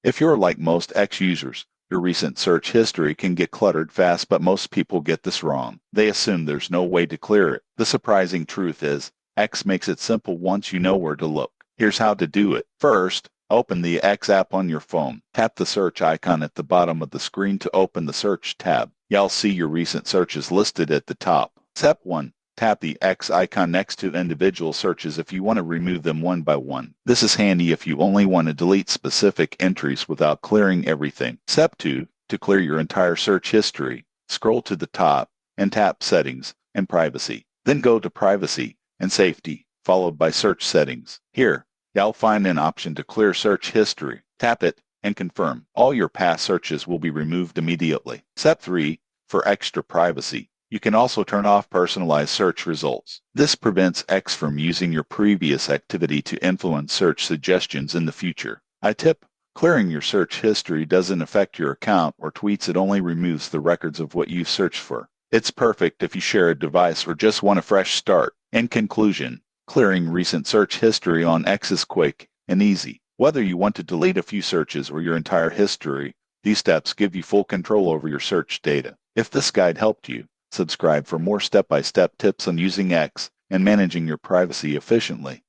If you're like most X users, your recent search history can get cluttered fast, but most people get this wrong. They assume there's no way to clear it. The surprising truth is, X makes it simple once you know where to look. Here's how to do it. First, open the X app on your phone. Tap the search icon at the bottom of the screen to open the search tab. You'll see your recent searches listed at the top. Step 1. Tap the X icon next to individual searches if you want to remove them one by one. This is handy if you only want to delete specific entries without clearing everything. Step 2. To clear your entire search history, scroll to the top and tap Settings and Privacy. Then go to Privacy and Safety, followed by Search Settings. Here, you'll find an option to clear search history. Tap it and confirm. All your past searches will be removed immediately. Step 3. For extra privacy, you can also turn off personalized search results. This prevents X from using your previous activity to influence search suggestions in the future. I tip, clearing your search history doesn't affect your account or tweets. It only removes the records of what you've searched for. It's perfect if you share a device or just want a fresh start. In conclusion, clearing recent search history on X is quick and easy. Whether you want to delete a few searches or your entire history, these steps give you full control over your search data. If this guide helped you, subscribe for more step-by-step tips on using X and managing your privacy efficiently.